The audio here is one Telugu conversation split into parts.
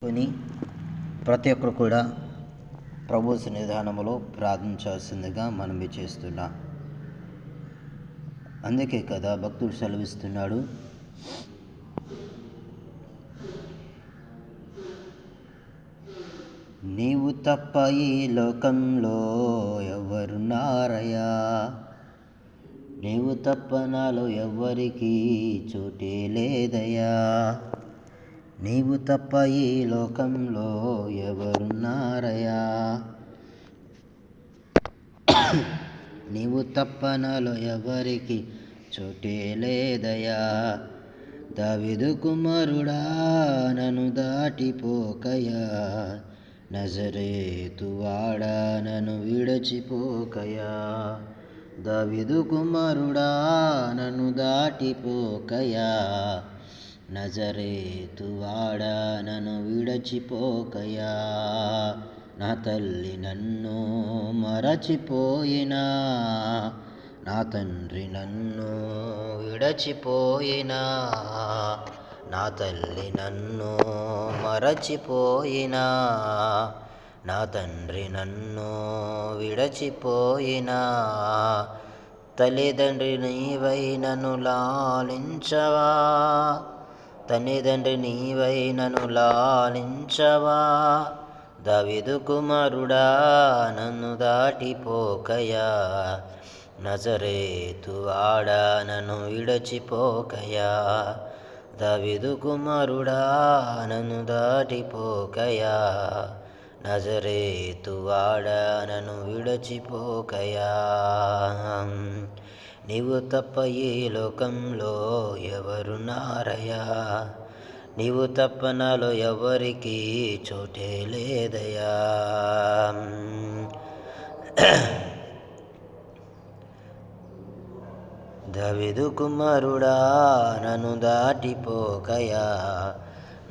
కొని ప్రతి ఒక్కరు కూడా ప్రభు సన్నిధానములో ప్రార్థించాల్సిందిగా మనవి చేస్తున్నా. అందుకే కదా భక్తుడు సెలవిస్తున్నాడు, నీవు తప్ప ఈ లోకంలో ఎవరున్నారయ్యా, నీవు తప్ప నాలో ఎవ్వరికి చోటే లేదయ్యా, నీవు తప్ప ఈ లోకంలో ఎవరున్నారయ్యా, నీవు తప్ప నాలో ఎవరికి చోటే లేదయ్యా. దావీదు కుమారుడా నన్ను దాటిపోకయా, నజరేతు వాడా నన్ను విడచిపోకయా. దావీదు కుమారుడా నన్ను దాటిపోకయా, నజరేతు వాడా నన్ను విడచిపోకయా. నా తల్లి నన్ను మరచిపోయినా, నా తండ్రి నన్ను విడచిపోయినా, నా తల్లి నన్ను మరచిపోయినా, నా తండ్రి నన్ను విడచిపోయినా, తల్లిదండ్రి నీవై నన్ను లాలించవా, తల్లిదండ్రి నీవై నన్ను లాలించవా. దావీదు కుమారుడా నన్ను దాటిపోకయా, నజరేతు వాడా నన్ను విడచిపోకయా. దావీదు కుమారుడా నన్ను దాటిపోకయా, నజరేతు వాడా నన్ను విడచిపోకయా. నీవు తప్ప ఈ లోకంలో ఎవరున్నారయ్యా, నీవు తప్ప నాలో ఎవరికి చోటే లేదయ్యా. దావీదు కుమారుడా నన్ను దాటిపోకయా,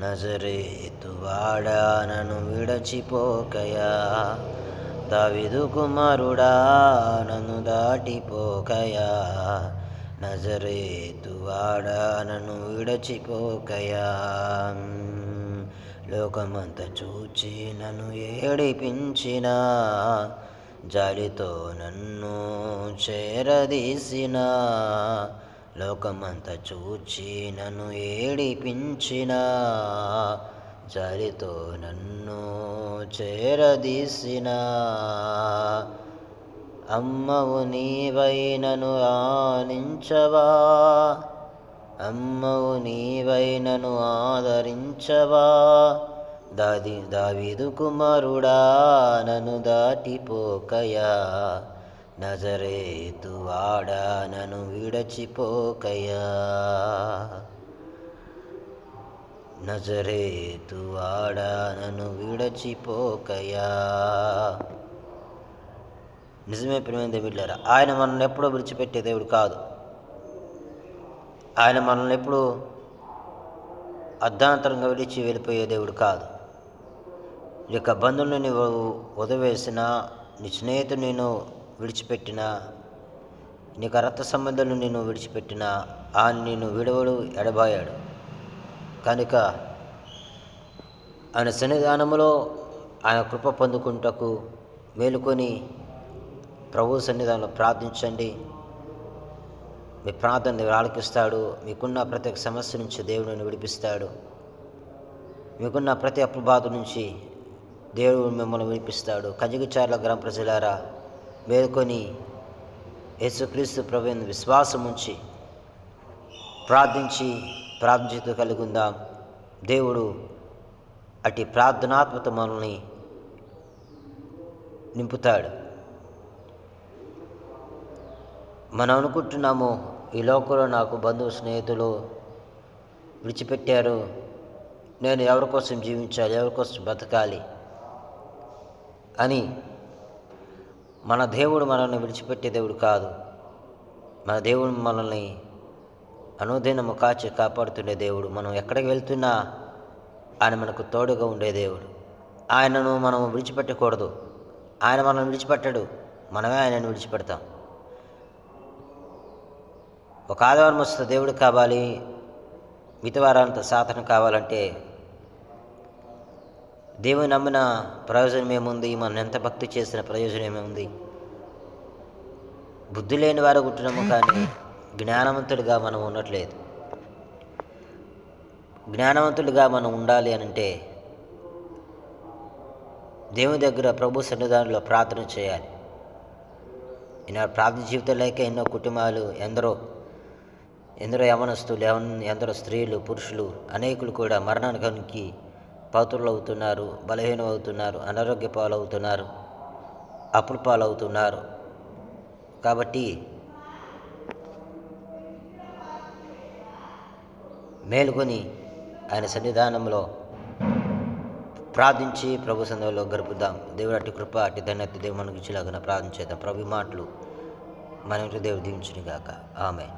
నజరేతు వాడా నన్ను విడచిపోకయా. దావీదు కుమారుడా నన్ను దాటిపోకయా, నజరేతు వాడా నన్ను విడచిపోకయా. లోకమంతా చూచి నన్ను ఏడిపించిన, జాలితో నన్ను చేరదీసిన, లోకమంతా చూచి నన్ను ఏడిపించిన, జాలితో నన్ను చేరదీసిన. అమ్మవు నీవై నన్ను ఆనించవా, అమ్మవు నీవై నన్ను ఆదరించవా. దావీదు కుమారుడా నన్ను దాటిపోకయా, నజరేతు వాడా నన్ను విడచిపోకయా, నజరేతు వాడా నన్ను విడచిపోకయా. నిజమే ప్రియమైన బిడ్డలారా, ఆయన మనల్ని ఎప్పుడూ విడిచిపెట్టే దేవుడు కాదు. ఆయన మనల్ని ఎప్పుడూ అర్ధాంతరంగా విడిచి వెళ్ళిపోయే దేవుడు కాదు. నీ యొక్క బంధువులను నీవు వదిలివేసినా, నీ స్నేహితుడు నేను విడిచిపెట్టినా, నీకు రక్త సంబంధాలను నేను విడిచిపెట్టినా, ఆయన నిన్ను విడవడు, ఎడబాయాడు. కనుక ఆయన సన్నిధానములో ఆయన కృప పొందుకుంటకు మేలుకొని ప్రభు సన్నిధానంలో ప్రార్థించండి. మీ ప్రార్థన దేవుడు ఆలకిస్తాడు. మీకున్న ప్రతి ఒక్క సమస్య నుంచి దేవుడిని విడిపిస్తాడు. మీకున్న ప్రతి అప్రబాధ నుంచి దేవుడు మిమ్మల్ని విడిపిస్తాడు. కజిగిచార్ల గ్రామ ప్రజలారా, మేలుకొని యేసుక్రీస్తు ప్రభువుని విశ్వాసం ఉంచి ప్రార్థించుతూ కలిగి ఉందాం. దేవుడు అటు ప్రార్థనాత్మత మనల్ని నింపుతాడు. మనం అనుకుంటున్నాము, ఈ లోకంలో నాకు బంధువు స్నేహితులు విడిచిపెట్టారు, నేను ఎవరి కోసం జీవించాలి, ఎవరి కోసం బతకాలి అని. మన దేవుడు మనల్ని విడిచిపెట్టే దేవుడు కాదు. మన దేవుడు మనల్ని అనుదినము కాచి కాపాడుతుండే దేవుడు. మనం ఎక్కడికి వెళ్తున్నా ఆయన మనకు తోడుగా ఉండే దేవుడు. ఆయనను మనం విడిచిపెట్టకూడదు. ఆయన మనల్ని విడిచిపెట్టడు, మనమే ఆయనను విడిచిపెడతాం. ఒక ఆదివారం వస్తే దేవుడు కావాలి, మిగతా వారంతా సాధన కావాలంటే దేవుని నమ్మిన ప్రయోజనం ఏముంది? మనం ఎంత భక్తి చేసిన ప్రయోజనం ఏముంది? బుద్ధి లేని వారు పుట్టినాము, కానీ జ్ఞానవంతుడిగా మనం ఉండట్లేదు. జ్ఞానవంతుడిగా మనం ఉండాలి అని అంటే దేవుని దగ్గర ప్రభు సన్నిధానంలో ప్రార్థన చేయాలి. ఈనాడు ప్రార్థన జీవితం లేక ఎన్నో కుటుంబాలు, ఎందరో యవనస్తులు, ఎందరో స్త్రీలు, పురుషులు అనేకులు కూడా మరణానికి పాత్రులు అవుతున్నారు, బలహీనం అవుతున్నారు, అనారోగ్య పాలవుతున్నారు, అప్పుల పాలవుతున్నారు. కాబట్టి మేలుకొని ఆయన సన్నిధానంలో ప్రార్థించి ప్రభు సన్నిధిలో గడుపుదాం. దేవుడు అట్టి కృప, అట్టి ధన్యత దేవుడు మనకు ఇచ్చేలాగా ప్రార్థన చేద్దాం. ప్రభు మాటలు మన దేవుడు దీవించును గాక. ఆమేన్.